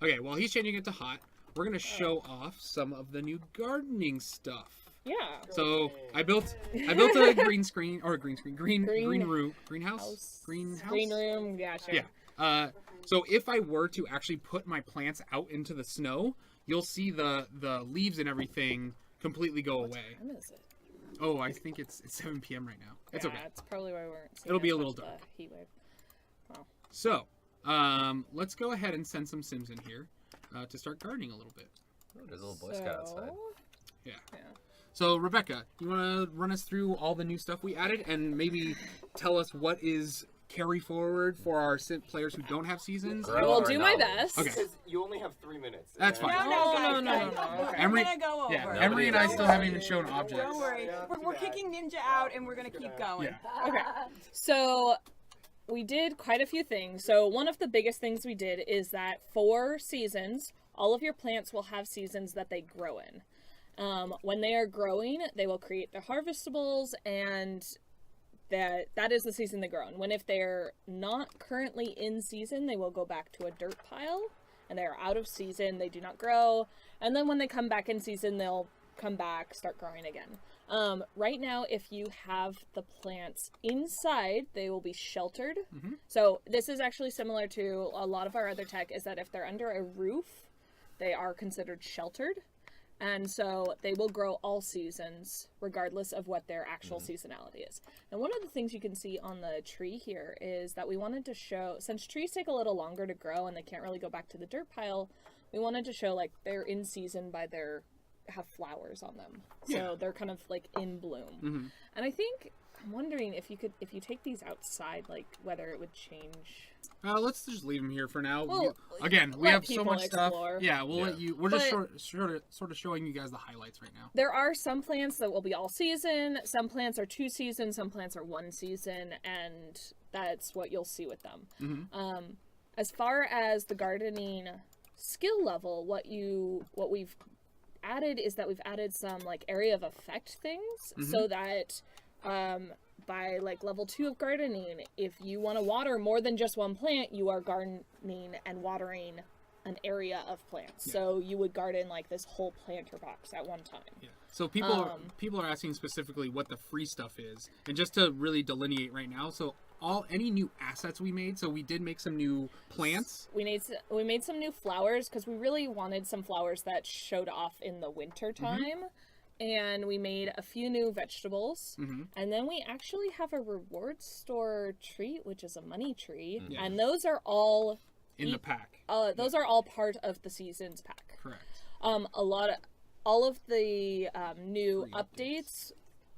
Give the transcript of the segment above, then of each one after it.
Okay, while he's changing it to hot, we're going to show off some of the new gardening stuff. Yeah. So I built a greenhouse. Green room. Yeah, sure. Yeah. So if I were to actually put my plants out into the snow, you'll see the leaves and everything completely go away. What time is it? Oh, I think it's 7 p.m. right now. It's okay. It's probably why we weren't seeing It'll be a as little much of dark. the heat wave. Wow. So, let's go ahead and send some Sims in here to start gardening a little bit. Oh, there's a little Boy Scout outside. Yeah. So, Rebecca, you want to run us through all the new stuff we added and maybe tell us what is carry forward for our players who don't have seasons? I will do my best. Okay. Because you only have 3 minutes. That's fine. No. Okay. Emery, We're gonna go over. yeah, Emery and I still haven't even shown objects. Don't worry. We're kicking Ninja out, and we're gonna keep going. Yeah. Okay. So we did quite a few things. So one of the biggest things we did is that for seasons, all of your plants will have seasons that they grow in. When they are growing, they will create their harvestables, and that is the season they grow in. When if they're not currently in season, they will go back to a dirt pile, and they are out of season, they do not grow, and then when they come back in season, they'll come back, start growing again. Right now, if you have the plants inside, they will be sheltered. Mm-hmm. So this is actually similar to a lot of our other tech, is that if they're under a roof, they are considered sheltered. And so they will grow all seasons, regardless of what their actual seasonality is. And one of the things you can see on the tree here is that we wanted to show, since trees take a little longer to grow and they can't really go back to the dirt pile, we wanted to show like they're in season by have flowers on them. Yeah. So they're kind of like in bloom. Mm-hmm. And I'm wondering if you take these outside, like whether it would change. Let's just leave them here for now. Well, we have so people much explore. stuff. Yeah, we'll Yeah. let you. We're just sort of showing you guys the highlights right now. There are some plants that will be all season, some plants are 2 seasons, some plants are 1 season, and that's what you'll see with them. Mm-hmm. As far as the gardening skill level, what we've added is that we've added some like area of effect things, so that by like level 2 of gardening, if you want to water more than just one plant, you are gardening and watering an area of plants. Yeah. So you would garden like this whole planter box at one time. Yeah. So people are asking specifically what the free stuff is, and just to really delineate right now. So any new assets we made. So we did make some new plants. We made some new flowers because we really wanted some flowers that showed off in the winter time. And we made a few new vegetables. And then we actually have a reward store treat, which is a money tree. Yeah. And those are all In the pack. those are all part of the seasons pack. Correct. All of the new Free updates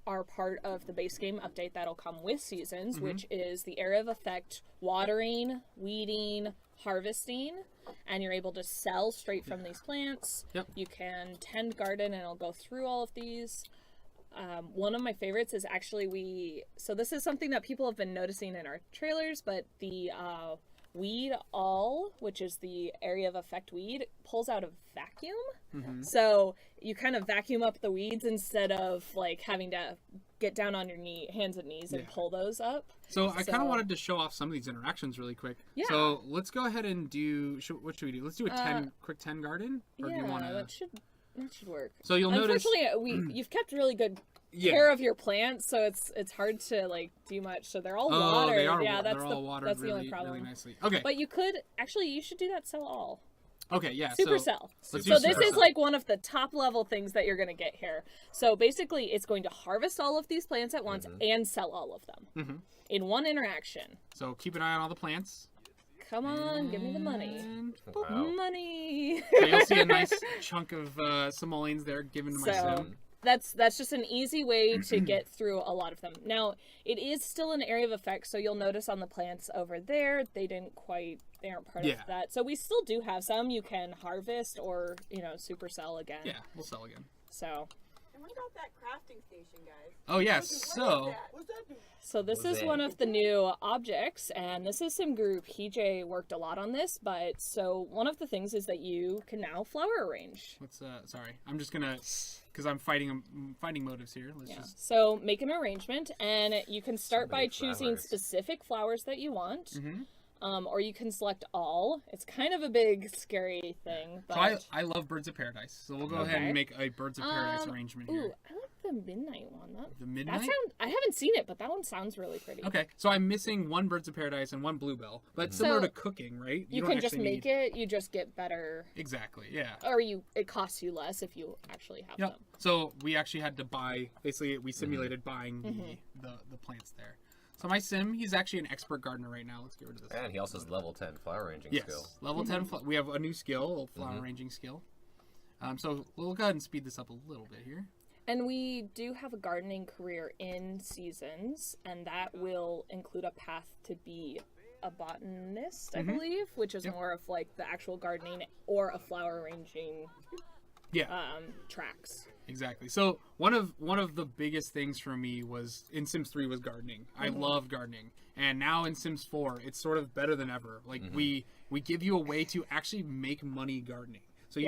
are part of the base game update that'll come with seasons, which is the area of effect, watering, weeding, harvesting, and you're able to sell straight from these plants. Yep. You can tend garden, and I'll go through all of these. One of my favorites is actually so this is something that people have been noticing in our trailers, but the weed all, which is the area of effect weed, pulls out a vacuum. So you kind of vacuum up the weeds instead of like having to get down on your hands and knees and pull those up. So I kind of wanted to show off some of these interactions really quick. Yeah. So let's go ahead and do, what should we do? Let's do a quick 10 garden? Or do you want to? that should work. So you'll notice. Unfortunately, you've kept really good care of your plants, so it's hard to like do much. So they're all watered. They are, that's they're all watered that's the really, only problem. really nicely. Okay. But you should do that sell all. Okay, yeah. Supercell. So This is like one of the top level things that you're going to get here. So basically, it's going to harvest all of these plants at once and sell all of them in one interaction. So keep an eye on all the plants. Come on, give me the money. Wow. Money. So you'll see a nice chunk of simoleons there given to my sim. That's just an easy way to get through a lot of them. Now, it is still an area of effect, so you'll notice on the plants over there, they aren't part of that. So we still do have some you can harvest or, supercell again. Yeah, we'll sell again. So. And what about that crafting station, guys? Oh, yes. So. What's that do? So this is one of the new objects, and this is some group. PJ worked a lot on this, but so one of the things is that you can now flower arrange. Sorry. I'm just gonna, because I'm fighting motives here. So make an arrangement, and you can start by choosing specific flowers that you want. or you can select all. It's kind of a big, scary thing. But... So I love Birds of Paradise, so we'll go ahead and make a Birds of Paradise arrangement Ooh, here. I like the midnight one. The midnight? I haven't seen it, but that one sounds really pretty. Okay, so I'm missing one Birds of Paradise and one Bluebell, but similar to cooking, right? You don't can just actually make it. You just get better. Exactly, yeah. Or it costs you less if you actually have them. So we actually had to buy, basically we simulated buying the plants there. So my sim, he's actually an expert gardener right now. Let's get rid of this. And he also has level 10 flower arranging Yes, skill. level 10. We have a new skill, a flower arranging skill. So we'll go ahead and speed this up a little bit here. And we do have a gardening career in Seasons, and that will include a path to be a botanist, I believe, which is more of like the actual gardening or a flower arranging tracks. Exactly. So one of the biggest things for me was in Sims 3 was gardening. I love gardening. And now in Sims 4, it's sort of better than ever. Like we give you a way to actually make money gardening. So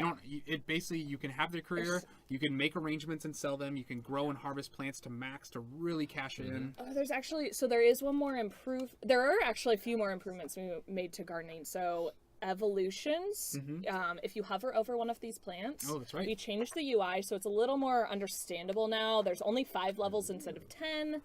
it basically, you can have the career, you can make arrangements and sell them, you can grow and harvest plants to max to really cash in. Oh, there is one more there are actually a few more improvements we made to gardening. So evolutions, if you hover over one of these plants, that's right. we changed the UI so it's a little more understandable now. There's only 5 levels instead of 10.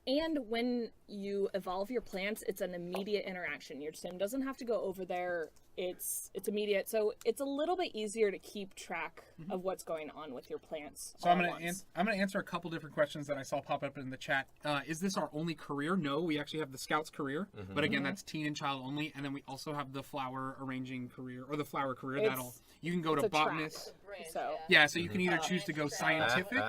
And when you evolve your plants, it's an immediate interaction. Your sim doesn't have to go over there. It's immediate. So it's a little bit easier to keep track of what's going on with your plants. So I'm gonna answer a couple different questions that I saw pop up in the chat. Is this our only career? No, we actually have the Scouts career, but again, that's teen and child only. And then we also have the flower arranging career or the flower career. You can go to botanist. So So you can either choose to go scientific.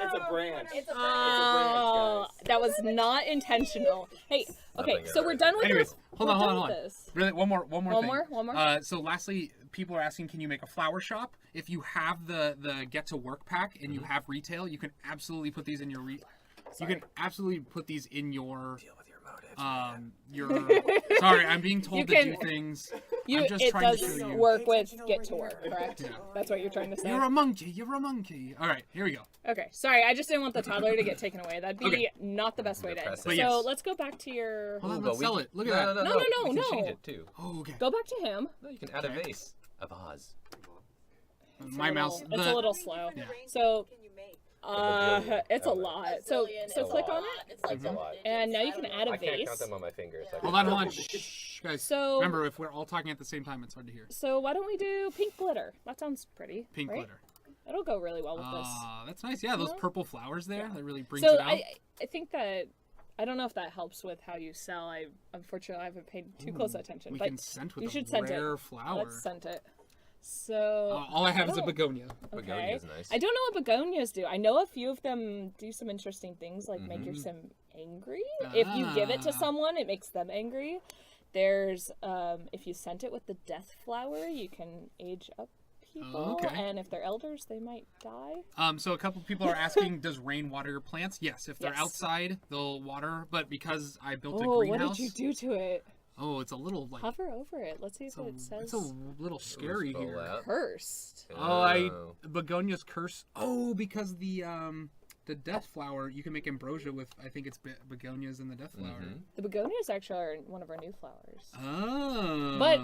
It's a branch. oh, that was not intentional. Hey, okay, Nothing so we're done with Anyways, this. hold on. This. Really, one more One thing. more. So lastly, people are asking, can you make a flower shop? If you have the get to work pack and you have retail, you can absolutely put these in your you can absolutely put these in your Deal with your motives. sorry, I'm being told to do things. I'm just It trying to does show you. work with get to work, correct? That's what you're trying to say? You're a monkey. All right, here we go. Okay, sorry, I just didn't want the toddler to get taken away. That'd be Okay. not the best way to end. But So yes. let's go back to your... Hold on, Ooh, let's but sell we it. Look at no, that. No, No, we can change no. it too. Oh, okay. Go back to him. No, you can add a vase. A vase. My mouse. It's a little slow. Yeah. So, Can you make? it's a lot. So click on it, It's like a lot. and now you can add a I can't vase. count them on my fingers. Hold on. Shh, guys. So- remember, if we're all talking at the same time, it's hard to hear. So why don't we do pink glitter? That sounds pretty. Pink right? glitter. It'll go really well with this. That's nice. Yeah, those No? purple flowers there. That really brings So it out. I think that I don't know if that helps with how you sell. Unfortunately I haven't paid too close attention. we but can scent with you a should scent rare it. flower. Let's scent it. So All I have is a Oh. begonia. Begonia's nice. I don't know what begonias do. I know a few of them do some interesting things, like make your sim angry. If you give it to Ah. someone, it makes them angry. There's if you scent it with the death flower, you can age up people, okay. and if they're elders, they might die. So a couple people are asking, does rain water your plants? Yes, if they're Yes. outside, they'll water. But because I built a Oh, what greenhouse, did you do to it? oh, it's a little like Hover over it. Let's see if it it's says a little scary Scroll here. out. cursed. Oh, begonia's curse. Oh, because the death flower, you can make ambrosia with. I think it's begonias and the death flower. The begonias actually are one of our new flowers. Oh. But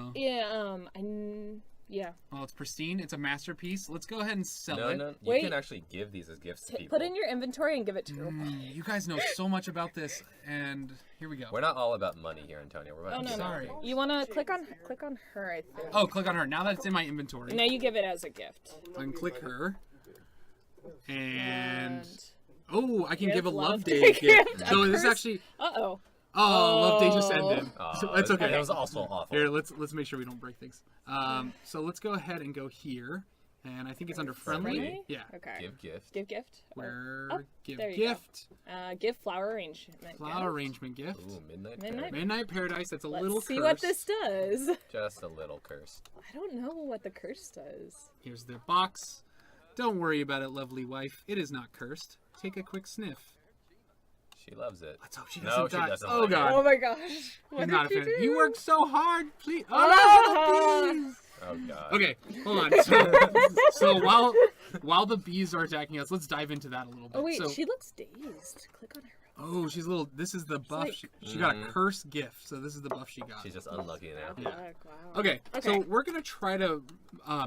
yeah, Well, it's pristine. It's a masterpiece. Let's go ahead and sell No, it. no, you Wait. can actually give these as gifts to people. put in your inventory and give it to her. You guys know so much about this, and here we go. We're not all about money here, Antonio. We're about Oh no, Sorry. no. You want to click on her, I think. Oh, click on her. Now that it's in my inventory, Now you give it as a gift. unclick her, and oh, I can Give give a Love love Day day gift. gift. So this Curse. actually, Uh-oh. love day just ended. Oh, So it's okay. It was also awful. Here, let's make sure we don't break things. So let's go ahead and go here, and I think it's under friendly. Friendly? Yeah. Okay. Give gift. Give gift. Where Oh, give there you gift, Give flower arrangement. flower arrangement gift, Ooh, midnight. Midnight. Paradise. midnight paradise. That's a Let's little see curse. what this does. Just a little curse. I don't know what the curse does. Here's their box. Don't worry about it, lovely wife. It is not cursed. Take a quick sniff. She loves it. Let's hope she No, doesn't she die. doesn't Oh like it. god. Oh my gosh. What He's not a did fan. you do? You worked so hard. Please. Oh, the bees. Oh god. Okay, hold on. So while the bees are attacking us, let's dive into that a little bit. Oh wait, So, she looks dazed. Click on her real Oh, she's a little. This is the buff. like- She got a cursed gift, so this is the buff she got. She's just unlucky now. Yeah. Wow. Okay, so Okay. we're gonna try to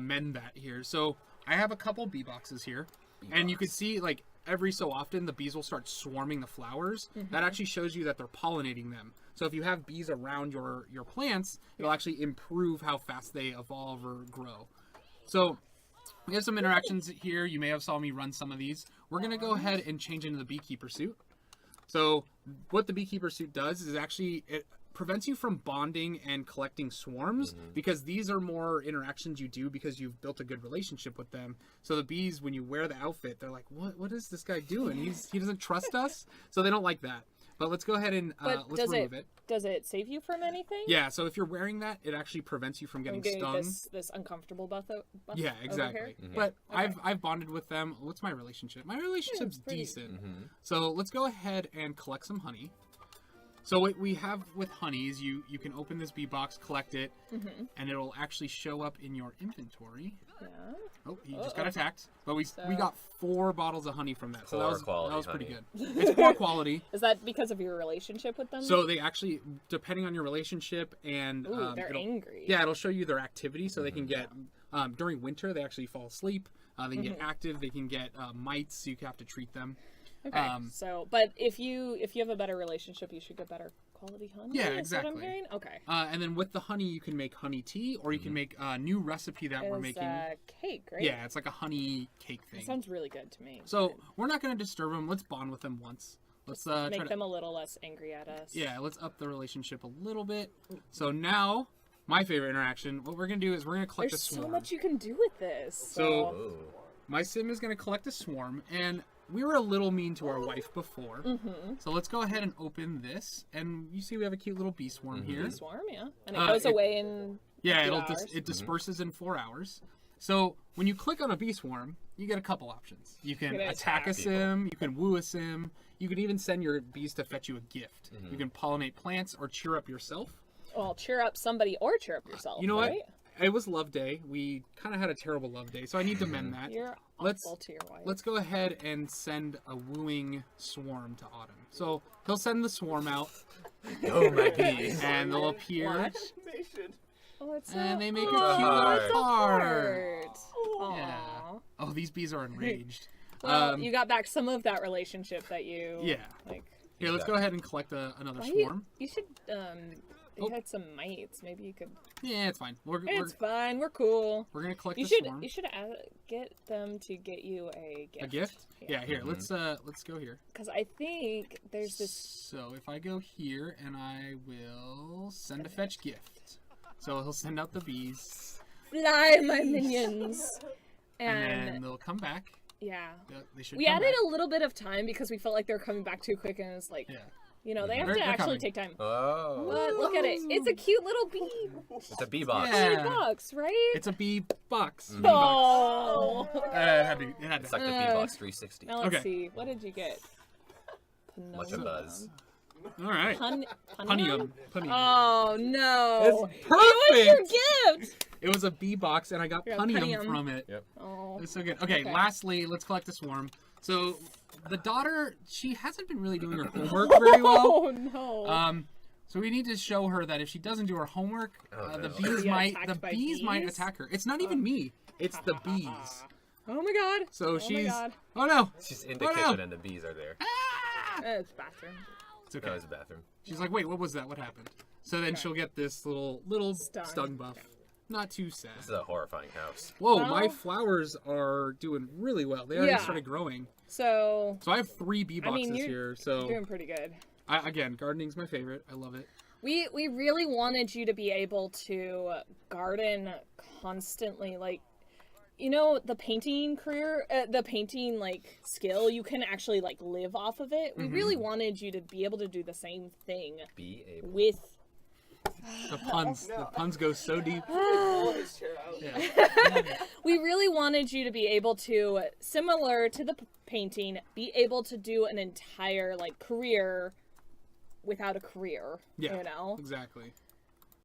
mend that here. So I have a couple bee boxes here, and you can see like every so often the bees will start swarming the flowers. That actually shows you that they're pollinating them. So if you have bees around your plants, it'll actually improve how fast they evolve or grow. So we have some interactions here. You may have saw me run some of these. We're gonna go ahead and change into the beekeeper suit. So what the beekeeper suit does is actually it prevents you from bonding and collecting swarms because these are more interactions you do because you've built a good relationship with them. So the bees, when you wear the outfit, they're like, what is this guy doing? He doesn't trust us. So they don't like that. But let's go ahead and But let's remove it. Does it save you from anything? Yeah, so if you're wearing that, it actually prevents you from getting stung. This uncomfortable buff Yeah, over exactly. here? But I've bonded with them. What's my relationship? My relationship's pretty- decent. So let's go ahead and collect some honey. So what we have with honey is you can open this bee box, collect it, and it'll actually show up in your inventory. Yeah. Oh, he just got attacked. But we got 4 bottles of honey from that. So Poor that quality was pretty honey. good. It's poor quality. Is that because of your relationship with them? So they actually, depending on your relationship and Ooh, they're it'll- angry. Yeah, it'll show you their activity, so they can get during winter they actually fall asleep. They can get active. They can get mites, so you have to treat them. Okay. But if you have a better relationship, you should get better quality honey. Yeah, Is exactly. what I'm hearing? Okay. And then with the honey, you can make honey tea, or you can make a new recipe that we're Is, making. cake, right? Yeah, it's like a honey cake thing. That sounds really good to me. So we're not going to disturb them. Let's bond with them once. Let's try Make to. them a little less angry at us. Yeah, let's up the relationship a little bit. So now, my favorite interaction. What we're going to do is we're going to collect There's a swarm. so much you can do with this. So Oh. my sim is going to collect a swarm, and we were a little mean to our wife before. So let's go ahead and open this, and you see we have a cute little bee swarm here. Swarm, yeah. And it goes away in Yeah, few it hours. disperses in 4 hours. So when you click on a bee swarm, you get a couple options. You can You can attack a attack sim, you can woo a sim, you can even send your bees to fetch you a gift. You can pollinate plants or cheer up yourself. well, cheer up somebody or cheer up yourself. You know right? what? It was love day. We kind of had a terrible love day, so I need to mend that. You're Let's- awful to your wife. Let's go ahead and send a wooing swarm to Autumn. So he'll send the swarm out, Oh my bees. and they'll appear, Watch. Oh, it's and they make a Oh, cute heart. little heart. Aw. Yeah. Oh, these bees are enraged. Well, you got back some of that relationship that you Yeah. like. Here, let's go ahead and collect another Why you, swarm. you should you had some mites. Maybe you could. Yeah, it's fine. It's fine. We're cool. We're gonna collect You the should swarm. get them to get you a gift. A gift? Yeah. Here, let's go here. Because I think there's this. So if I go here and I will send a fetch gift. So he'll send out the bees, Fly, my minions. and then And they'll come back. yeah. They should. We come added back. a little bit of time because we felt like they were coming back too quick, and it's like, Yeah. you know, they have They're- to they're actually coming. take time. Oh. But look at it. It's a cute little bee. It's a bee box. Yeah. Bee box, right? It's a bee box. Bee box. Oh. It had to. It's like the bee box 360. Now let's Okay. see. What did you get? Much a buzz. All right. Punium? Punium. Oh no! It's It was your perfect. gift. It was a bee box, and I got Yeah, punium punium. from it. Yep. Oh. It's so good. Okay, Okay. lastly, let's collect the swarm. So the daughter, she hasn't been really doing her homework very well. Oh no! So we need to show her that if she doesn't do her homework, Oh, the no. bees Be might attacked by bees? attack her. It's not even me. It's the bees. Oh my god! So my she's God. oh no. She's in the Oh, no. kitchen and the bees are there. It's bathroom. It's okay. No, it's a bathroom. She's like, wait, what was that? What happened? So then she'll get this little Stung. stung buff. Not too sad. This is a horrifying house. Whoa, Well- my flowers are doing really well. They already Yeah. started growing. So So I have 3 bee I mean, boxes you're here. So doing pretty good. again, gardening's my favorite. I love it. We really wanted you to be able to garden constantly, like, you know, the painting career, the painting like skill, you can actually like live off of it. We really wanted you to be able to do the same thing Be able. with. The puns go so deep. Pull his chair out. Yeah. We really wanted you to be able to, similar to the painting, be able to do an entire like career without a career. Yeah. You know. Exactly.